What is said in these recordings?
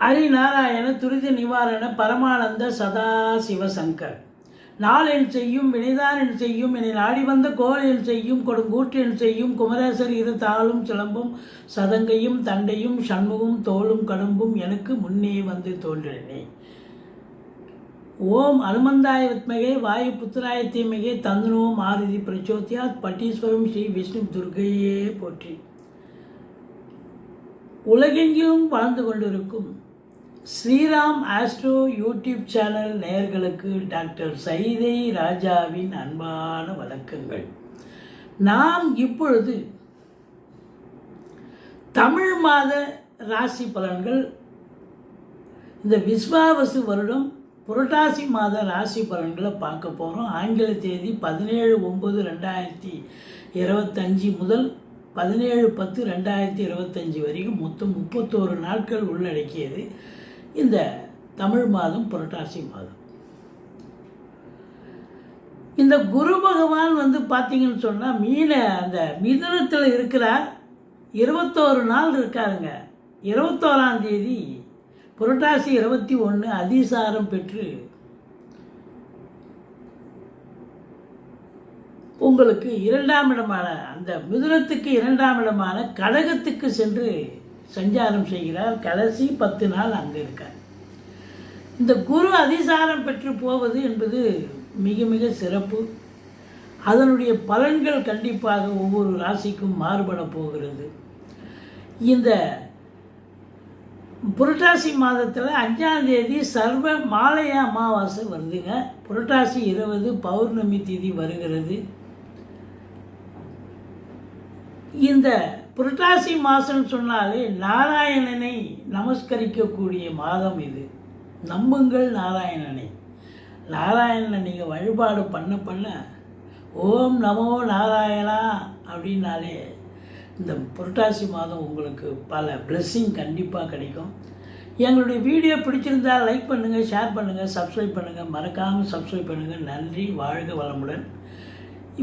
ஹரிநாராயண துரித நிவாரண பரமானந்த சதாசிவசங்கர் நாளென் செய்யும் வினைதானென் செய்யும் என்னை நாடி வந்த கோளென் செய்யும் கொடுங்கூற்றென் செய்யும் குமரேசர் இரு தாளும் சிலம்பும் சதங்கையும் தண்டையும் சண்முகம் தோளும் கடம்பும் எனக்கு முன்னே வந்து தோன்றினே. ஓம் அனுமந்தாய வித்மகே வாயு புத்திராய தீமகே தந்தனோ மாருதி பிரச்சோத்யாத் பட்டீஸ்வரம் ஸ்ரீ விஷ்ணு துர்கையே போற்றி. உலகெங்கிலும் வாழ்ந்து கொண்டிருக்கும் ஸ்ரீராம் ஆஸ்ட்ரோ யூடியூப் சேனல் நேயர்களுக்கு டாக்டர் சைதை ராஜாவின் அன்பான வணக்கங்கள். நாம் இப்பொழுது தமிழ் மாத ராசி பலன்கள், இந்த விஸ்வாவசு வருடம் புரட்டாசி மாத ராசி பலன்களை பார்க்க போகிறோம். ஆங்கில தேதி 17/9/2025 முதல் 17/10/2025 வரைக்கும் மொத்தம் 31 நாட்கள் உள்ளடக்கியது இந்த தமிழ் மாதம் புரட்டாசி மாதம். இந்த குரு பகவான் பார்த்தீங்கன்னு சொன்னால் அந்த மிதுனத்தில் இருக்கிறார். 21 நாள் இருக்காருங்க. 21ஆம் தேதி புரட்டாசி 21 அதிசாரம் பெற்று உங்களுக்கு 2ஆம் இடமான அந்த மிதுனத்துக்கு 2ஆம் இடமான கடகத்துக்கு சென்று சஞ்சாரம் செய்கிறார். கடைசி 10 நாள் அங்கே இருக்கார். இந்த குரு அதிசாரம் பெற்று போவது என்பது மிக மிக சிறப்பு. அதனுடைய பலன்கள் கண்டிப்பாக ஒவ்வொரு ராசிக்கும் மாறுபட போகிறது. இந்த புரட்டாசி மாதத்தில் 5ஆம் தேதி சர்வ மாலைய அமாவாசை வருதுங்க. புரட்டாசி 20 பௌர்ணமி திதி வருகிறது. இந்த புரட்டாசி மாதம் சொன்னாலே நாராயணனை நமஸ்கரிக்கக்கூடிய மாதம் இது. நம்புங்கள் நாராயணனை. நாராயணனை நீங்கள் வழிபாடு பண்ண ஓம் நமோ நாராயணா அப்படின்னாலே இந்த புரட்டாசி மாதம் உங்களுக்கு பல பிளெஸ்ஸிங் கண்டிப்பாக கிடைக்கும். எங்களுடைய வீடியோ பிடிச்சிருந்தால் லைக் பண்ணுங்கள், ஷேர் பண்ணுங்கள், சப்ஸ்கிரைப் பண்ணுங்கள். மறக்காமல் சப்ஸ்கிரைப் பண்ணுங்கள். நன்றி. வாழ்க வளமுடன்.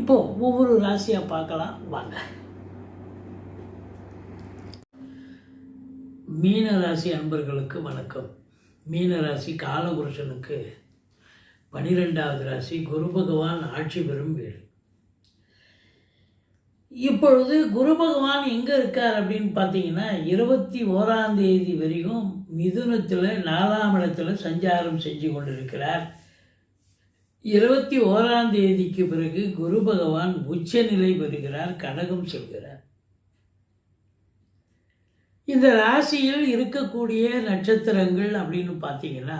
இப்போது ஒவ்வொரு ராசியாக பார்க்கலாம் வாங்க. மீன ராசி அன்பர்களுக்கு வணக்கம். மீன ராசி காலபுருஷனுக்கு 12வது ராசி. குரு பகவான் ஆட்சி பெறும் வீடு. இப்பொழுது குரு பகவான் எங்கே இருக்கார் அப்படின்னு பார்த்தீங்கன்னா 21ஆம் தேதி வரைக்கும் மிதுனத்தில் 4ஆம் இடத்துல சஞ்சாரம் செஞ்சு கொண்டிருக்கிறார். 21ஆம் தேதிக்கு பிறகு குரு பகவான் உச்ச நிலை பெறுகிறார், கடகம் செல்கிறார். இந்த ராசியில் இருக்கக்கூடிய நட்சத்திரங்கள் அப்படின்னு பார்த்தீங்கன்னா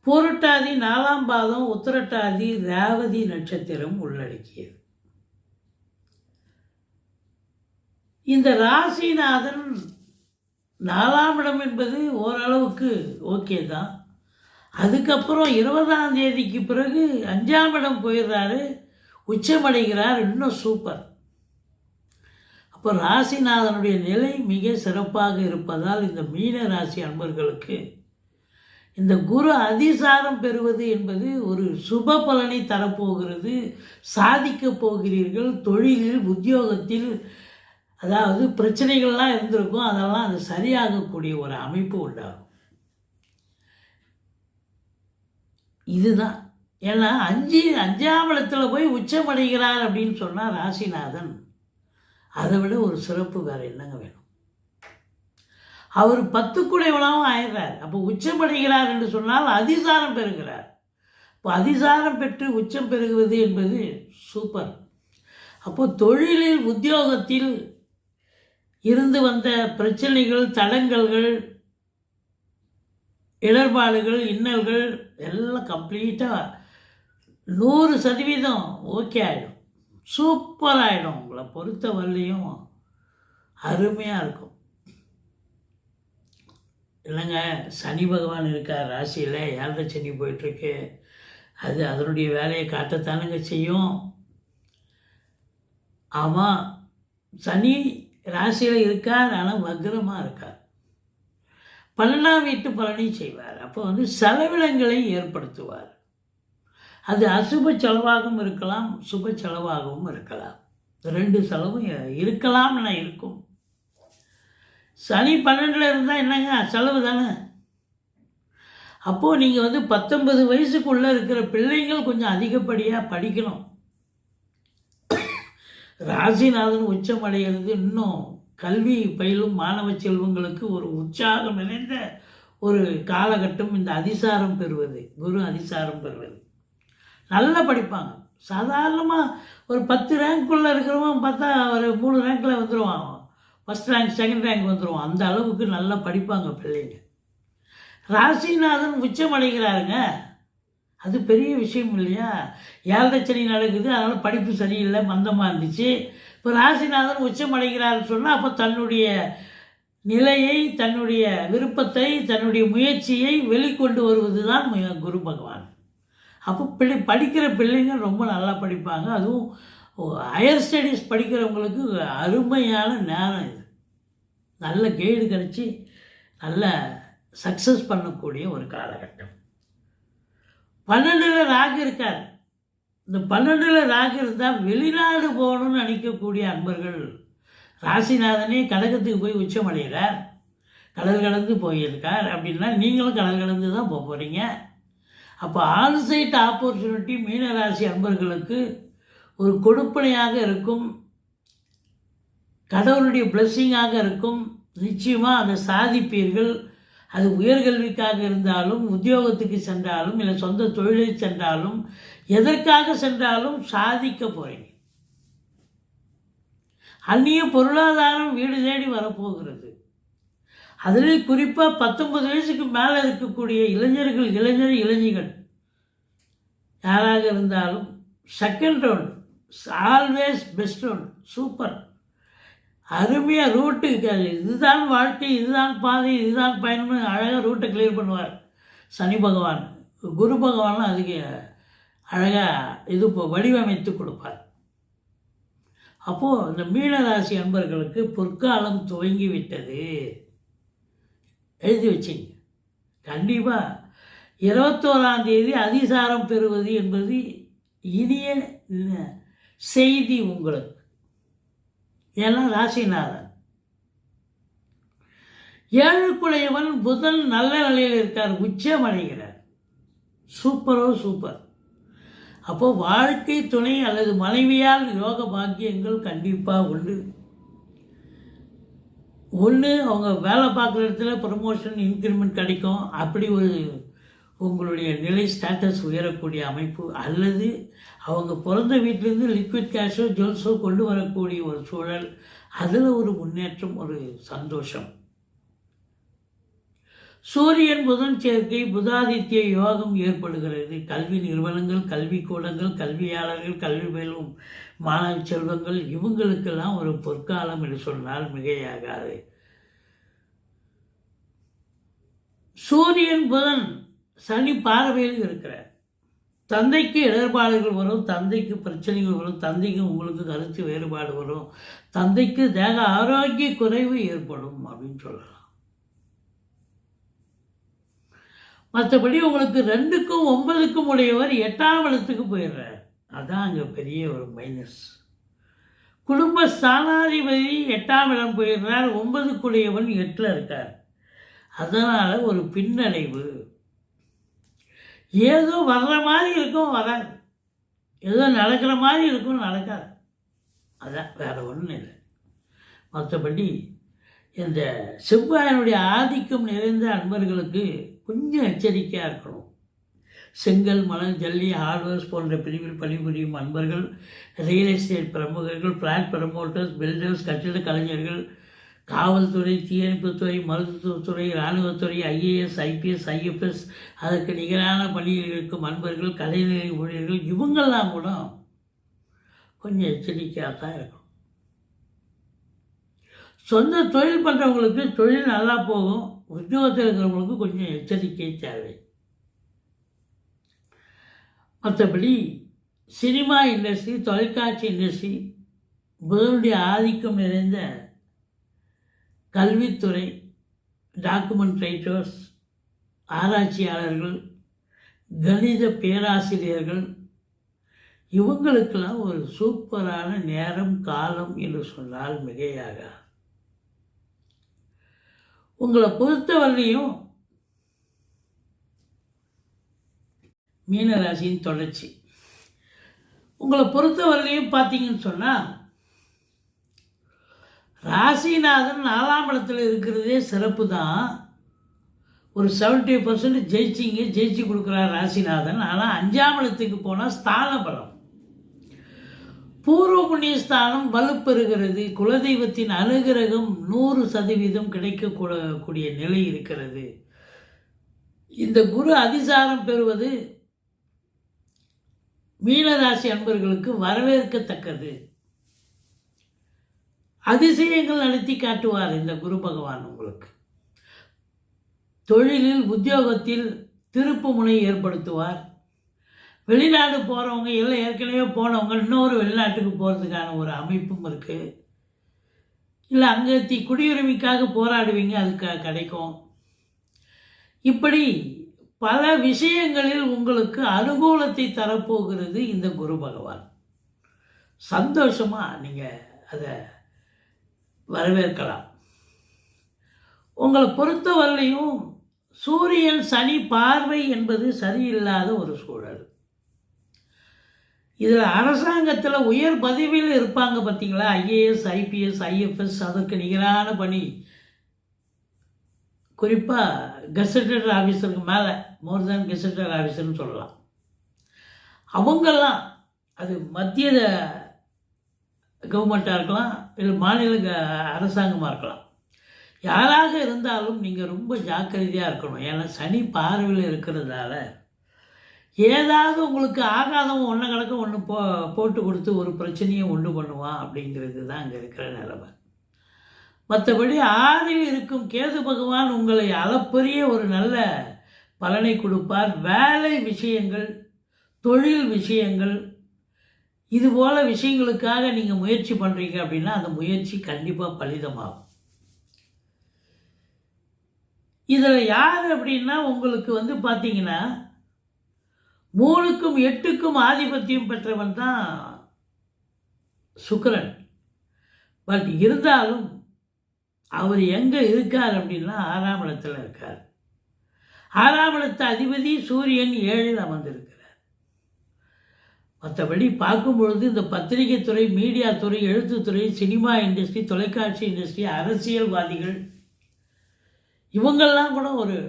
பூரட்டாதி 4ஆம் பாதம், உத்திரட்டாதி, ரேவதி நட்சத்திரம் உள்ளடக்கியது. இந்த ராசிநாதன் 4ஆம் இடம் என்பது ஓரளவுக்கு ஓகே தான். அதுக்கப்புறம் 20ஆம் தேதிக்கு பிறகு 5ஆம் இடம் போயிடுறாரு, உச்சமடைகிறார். இன்னும் சூப்பர். அப்போ ராசிநாதனுடைய நிலை மிக சிறப்பாக இருப்பதால் இந்த மீன ராசி அன்பர்களுக்கு இந்த குரு அதிசாரம் பெறுவது என்பது ஒரு சுப பலனை தரப்போகிறது. சாதிக்கப் போகிறீர்கள். தொழிலில், உத்தியோகத்தில், அதாவது பிரச்சனைகள்லாம் இருந்திருக்கும், அதெல்லாம் அது சரியாகக்கூடிய ஒரு அமைப்பு உண்டாகும். இதுதான். ஏன்னா 5ஆம் இடத்துல போய் உச்சமடைகிறார் அப்படின்னு சொன்னால் ராசிநாதன், அதை விட ஒரு சிறப்பு வேறு என்னங்க வேணும்? அவர் 10 குடையவனாகவும் ஆயிடுறார். அப்போ உச்சமடைகிறார் என்று சொன்னால் அதிசாரம் பெறுகிறார். இப்போ அதிசாரம் பெற்று உச்சம் பெறுகிறது என்பது சூப்பர். அப்போது தொழிலில், உத்தியோகத்தில் இருந்து வந்த பிரச்சனைகள், தடங்கல்கள், இடர்பாடுகள், இன்னல்கள் எல்லாம் கம்ப்ளீட்டாக 100% ஓகே ஆகிடும். சூப்பராகிடும். உங்களை பொறுத்த வரலையும் அருமையாக இருக்கும். இல்லைங்க, சனி பகவான் இருக்கார் ராசியில். 7 சனி போயிட்டுருக்கு. அது அதனுடைய வேலையை காட்டத்தானுங்க செய்யும். ஆமாம், சனி ராசியில் இருக்கார், ஆனால் வக்ரமாக இருக்கார். 12ஆம் வீட்டு பலனையும் செய்வார். அப்போ செலவினங்களை ஏற்படுத்துவார். அது அசுப செலவாகவும் இருக்கலாம், சுப செலவாகவும் இருக்கலாம். 2 செலவும் இருக்கலாம்னு இருக்கும். சனி 12ல் இருந்தால் என்னங்க செலவு தானே. அப்போது நீங்கள் 19 வயசுக்குள்ளே இருக்கிற பிள்ளைங்கள் கொஞ்சம் அதிகப்படியாக படிக்கணும். ராசிநாதன் உச்சமடைகிறது இன்னும் கல்வி பயிலும் மாணவ செல்வங்களுக்கு ஒரு உற்சாகம் நிறைந்த ஒரு காலகட்டம். இந்த அதிசாரம் பெறுவது, குரு அதிசாரம் பெறுவது, நல்லா படிப்பாங்க. சாதாரணமாக ஒரு 10 ரேங்க்குள்ளே இருக்கிறவன் பார்த்தா ஒரு 3 ரேங்க்கில் வந்துடுவான், ஃபஸ்ட் ரேங்க் செகண்ட் ரேங்க் வந்துடுவான். அந்த அளவுக்கு நல்லா படிப்பாங்க பிள்ளைங்க. ராசிநாதன் உச்சமடைகிறாருங்க, அது பெரிய விஷயம் இல்லையா. 7 சனி நடக்குது, அதனால் படிப்பு சரியில்லை, மந்தமாக இருந்துச்சு. இப்போ ராசிநாதன் உச்சமடைகிறாருன்னு சொன்னால் அப்போ தன்னுடைய நிலையை, தன்னுடைய விருப்பத்தை, தன்னுடைய முயற்சியை வெளிக்கொண்டு வருவது தான் குரு பகவான். அப்போ படிக்கிற பிள்ளைங்க ரொம்ப நல்லா படிப்பாங்க. அதுவும் ஹையர் ஸ்டடீஸ் படிக்கிறவங்களுக்கு அருமையான நேரம் இது. நல்ல கைடு கிடச்சி நல்ல சக்ஸஸ் பண்ணக்கூடிய ஒரு காலகட்டம். 12ல் ராகு இருக்கார். இந்த 12ல் ராகு இருந்தால் வெளிநாடு போகணும்னு நினைக்கக்கூடிய அன்பர்கள், ராசிநாதனே கடகத்துக்கு போய் உச்சமடைகிறார், கடல் கடந்து போயிருக்கார் அப்படின்னா நீங்களும் கடல் கடந்து தான் போக போகிறீங்க. அப்போ ஆல்சைட் ஆப்பர்ச்சுனிட்டி மீனராசி அன்பர்களுக்கு ஒரு கொடுப்பனையாக இருக்கும், கடவுளுடைய பிளெஸ்ஸிங்காக இருக்கும். நிச்சயமாக அதை சாதிப்பீர்கள். அது உயர்கல்விக்காக இருந்தாலும், உத்தியோகத்துக்கு சென்றாலும், இல்லை சொந்த தொழிலை சென்றாலும், எதற்காக சென்றாலும் சாதிக்க போகிறீங்க. அந்நிய பொருளாதாரம் வீடு தேடி வரப்போகிறது. அதில் குறிப்பாக 19 வயசுக்கு மேலே இருக்கக்கூடிய இளைஞர்கள், இளைஞிகள் யாராக இருந்தாலும் second round always best round, super, அருமையாக ரூட்டு, இதுதான் வாழ்க்கை, இதுதான் பாதை, இதுதான் பயணம்னு அழகாக ரூட்டை கிளியர் பண்ணுவார் சனி பகவான். குரு பகவானும் அதுக்கு அழகாக இது வடிவமைத்து கொடுப்பார். அப்போது இந்த மீனராசி அன்பர்களுக்கு பொற்காலம் துவங்கி விட்டது, எழுதி வச்சிங்க. கண்டிப்பாக 21ஆம் தேதி அதிசாரம் பெறுவது என்பது இனிய செய்தி உங்களுக்கு. ஏன்னா ராசிநாதன் 7க்குடையவன் புதன் நல்ல நிலையில் இருக்கார், உச்சமடைகிறார். சூப்பரோ சூப்பர். அப்போது வாழ்க்கை துணை அல்லது மனைவியால் யோக பாக்கியங்கள் கண்டிப்பாக உண்டு. ஒன்று அவங்க வேலை பார்க்குற இடத்துல ப்ரமோஷன், இன்க்ரிமெண்ட் கிடைக்கும், அப்படி ஒரு உங்களுடைய நிலை ஸ்டேட்டஸ் உயரக்கூடிய அமைப்பு, அல்லது அவங்க பிறந்த வீட்டிலேருந்து லிக்விட் கேஷோ ஜுவல்ஸோ கொண்டு வரக்கூடிய ஒரு சூழல், அதில் ஒரு முன்னேற்றம், ஒரு சந்தோஷம். சூரியன் புதன் சேர்க்கை, புதாதித்ய யோகம் ஏற்படுகிறது. கல்வி நிறுவனங்கள், கல்விக்கூடங்கள், கல்வியாளர்கள், கல்வி பயிலும் மாணவ செல்வங்கள், இவங்களுக்கெல்லாம் ஒரு பொற்காலம் என்று சொன்னால் மிகையாகாது. சூரியன் புதன் சனி பார்வையில் இருக்கிறார். தந்தைக்கு இடர்பாடுகள் வரும், தந்தைக்கு பிரச்சனைகள் வரும், தந்தைக்கு உங்களுக்கு கருத்து வேறுபாடு வரும், தந்தைக்கு தேக ஆரோக்கிய குறைவு ஏற்படும் அப்படின்னு சொல்லலாம். மற்றபடி உங்களுக்கு 2க்கும் 9க்கும் உடையவர் 8ஆம் இடத்துக்கு போயிடுறார். அதான் அங்கே பெரிய ஒரு மைனஸ். குடும்ப ஸ்தானாதிபதி 8ஆம் இடம் போயிடுறார், 9க்குடையவன் 8ல் இருக்கார். அதனால் ஒரு பின்னடைவு. ஏதோ வர்ற மாதிரி இருக்கும், வராது. ஏதோ நடக்கிற மாதிரி இருக்கும், நடக்காது. அதான், வேறு ஒன்றும் இல்லை. மற்றபடி இந்த செவ்வாயினுடைய ஆதிக்கம் நிறைந்த அன்பர்களுக்கு கொஞ்சம் எச்சரிக்கையாக இருக்கணும். செங்கல், மணல், ஜல்லி, ஹார்ட்வேர்ஸ் போன்ற பிரிவில் பணிபுரியும் அன்பர்கள், ரியல் எஸ்டேட் பிரமுகர்கள், ஃப்ளாட் ப்ரமோட்டர்ஸ், பில்டர்ஸ், கட்டிட கலைஞர்கள், காவல்துறை, தீயணைப்புத்துறை, மருத்துவத்துறை, இராணுவத்துறை, ஐஏஎஸ், ஐபிஎஸ், ஐஎஃப்எஸ், அதற்கு நிகரான பணியில் இருக்கும் அன்பர்கள், கலைநிலை ஊழியர்கள், இவங்கெல்லாம் கூட கொஞ்சம் எச்சரிக்கையாக தான் இருக்கும். சொந்த தொழில் பண்ணுறவங்களுக்கு தொழில் நல்லா போகும், உத்தியோகத்தில் இருக்கிறவங்களுக்கு கொஞ்சம் எச்சரிக்கை தேவை. மற்றபடி சினிமா இண்டஸ்ட்ரி, தொலைக்காட்சி இண்டஸ்ட்ரி, புதனுடைய ஆதிக்கம் நிறைந்த கல்வித்துறை, டாக்குமெண்ட் ரைட்டர்ஸ், ஆராய்ச்சியாளர்கள், கணித பேராசிரியர்கள், இவங்களுக்கெல்லாம் ஒரு சூப்பரான நேரம், காலம் என்று சொன்னால் மிகையாக. உங்களை பொறுத்தவரையிலையும் மீனராசியின் தொடர்ச்சி. உங்களை பொறுத்தவரையிலையும் பார்த்தீங்கன்னு சொன்னால் ராசிநாதன் 4ஆம் இடத்துல இருக்கிறதே சிறப்பு தான். ஒரு 70% ஜெயிச்சு கொடுக்குறார் ராசிநாதன். ஆனால் 5ஆம் இடத்துக்கு போனால் ஸ்தான பலம், பூர்வ புண்ணிய ஸ்தானம் வலுப்பெறுகிறது. குலதெய்வத்தின் அனுகிரகம் 100% கிடைக்கக்கூடிய நிலை இருக்கிறது. இந்த குரு அதிசாரம் பெறுவது மீனராசி அன்பர்களுக்கு வரவேற்கத்தக்கது. அதிசயங்கள் நடத்தி காட்டுவார் இந்த குரு பகவான். உங்களுக்கு தொழிலில் உத்தியோகத்தில் திருப்பு முனை ஏற்படுத்துவார். வெளிநாடு போகிறவங்க இல்லை ஏற்கனவே போனவங்க இன்னொரு வெளிநாட்டுக்கு போகிறதுக்கான ஒரு அமைப்பும் இருக்குது. இல்லை அங்கே குடியுரிமைக்காக போராடுவீங்க, அதுக்கு கிடைக்கும். இப்படி பல விஷயங்களில் உங்களுக்கு அனுகூலத்தை தரப்போகிறது இந்த குரு பகவான். சந்தோஷமாக நீங்கள் அதை வரவேற்கலாம். உங்களை பொறுத்தவரையிலையும் சூரியன் சனி பார்வை என்பது சரியில்லாத ஒரு சூழல். இதில் அரசாங்கத்தில் உயர் பதவியில் இருப்பாங்க பார்த்தீங்களா, ஐஏஎஸ், ஐபிஎஸ், ஐஎஃப்எஸ், அதற்கு நிகரான பணி. குறிப்பாக கெசட்டட் ஆஃபீஸருக்கு மேலே, மோர் தேன் கெசட்டட் ஆஃபீஸர்னு சொல்லலாம். அவங்கெல்லாம் அது மத்திய கவர்மெண்ட்டாக இருக்கலாம், இல்லை மாநில அரசாங்கமாக இருக்கலாம். யாராக இருந்தாலும் நீங்கள் ரொம்ப ஜாக்கிரதையாக இருக்கணும். ஏன்னா சனி பார்வையில் இருக்கிறதால ஏதாவது உங்களுக்கு ஆகாதவன் ஒன்று கணக்க ஒன்று போட்டு கொடுத்து ஒரு பிரச்சனையை உண்டு பண்ணுவான். அப்படிங்கிறது தான் அங்கே இருக்கிற நிலைமை. மற்றபடி 6இல் இருக்கும் கேது பகவான் உங்களை அளப்பரிய ஒரு நல்ல பலனை கொடுப்பார். வேலை விஷயங்கள், தொழில் விஷயங்கள், இதுபோல் விஷயங்களுக்காக நீங்கள் முயற்சி பண்ணுறீங்க அப்படின்னா அந்த முயற்சி கண்டிப்பாக பலிதமாகும். இதில் யார் அப்படின்னா உங்களுக்கு பார்த்தீங்கன்னா 3க்கும் 8க்கும் ஆதிபத்தியம் பெற்றவன் தான் சுக்கிரன். பட் இருந்தாலும் அவர் எங்கே இருக்கார் அப்படின்னா 6ஆம் இடத்துல இருக்கார். 6ஆம் இடத்து அதிபதி சூரியன் 7இல் அமர்ந்திருக்கிறார். மற்றபடி பார்க்கும்பொழுது இந்த பத்திரிகை துறை, மீடியா துறை, எழுத்துத்துறை, சினிமா இண்டஸ்ட்ரி, தொலைக்காட்சி இண்டஸ்ட்ரி, அரசியல்வாதிகள், இவங்கெல்லாம் கூட ஒரு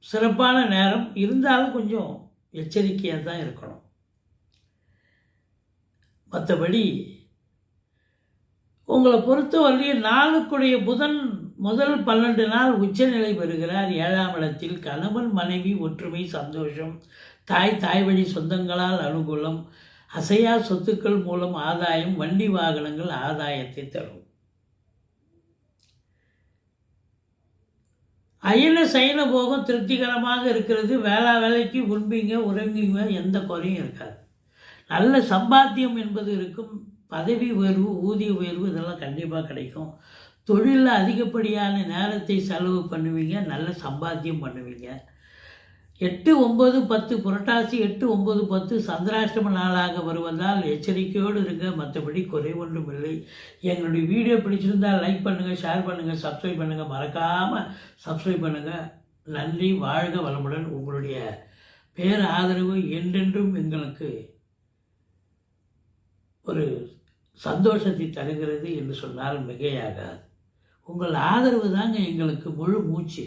சிறப்பான நேரம். இருந்தாலும் கொஞ்சம் எச்சரிக்கையாக தான் இருக்கணும். மற்றபடி உங்களை பொறுத்தவரையில் நாளுக்குடைய புதன் முதல் 12 நாள் உச்சநிலை பெறுகிறார் 7ஆம் இடத்தில். கணவன் மனைவி ஒற்றுமை, சந்தோஷம், தாய் வழி சொந்தங்களால் அனுகூலம், அசையா சொத்துக்கள் மூலம் ஆதாயம், வண்டி வாகனங்கள் ஆதாயத்தை தரும். அயன சயன போகம் திருப்திகரமாக இருக்கிறது. வேலைக்கு உண்பீங்க, உறங்குவீங்க, எந்த குறையும் இருக்காது. நல்ல சம்பாத்தியம் என்பது இருக்கும். பதவி உயர்வு, ஊதிய உயர்வு இதெல்லாம் கண்டிப்பாக கிடைக்கும். தொழிலில் அதிகப்படியான நேரத்தை செலவு பண்ணுவீங்க, நல்ல சம்பாத்தியம் பண்ணுவீங்க. 8, 9, 10 புரட்டாசி, 8, 9, 10 சந்திராஷ்டம நாளாக வருவதால் எச்சரிக்கையோடு இருங்க. மற்றபடி குறை ஒன்றும் இல்லை. எங்களுடைய வீடியோ பிடிச்சிருந்தால் லைக் பண்ணுங்கள், ஷேர் பண்ணுங்கள், சப்ஸ்கிரைப் பண்ணுங்கள். மறக்காமல் சப்ஸ்கிரைப் பண்ணுங்கள். நன்றி. வாழ்க வளமுடன். உங்களுடைய பேர் ஆதரவு என்றென்றும் எங்களுக்கு ஒரு சந்தோஷத்தை தருகிறது என்று சொன்னால் மிகையாகாது. உங்கள் ஆதரவு தாங்க எங்களுக்கு முழு மூச்சு.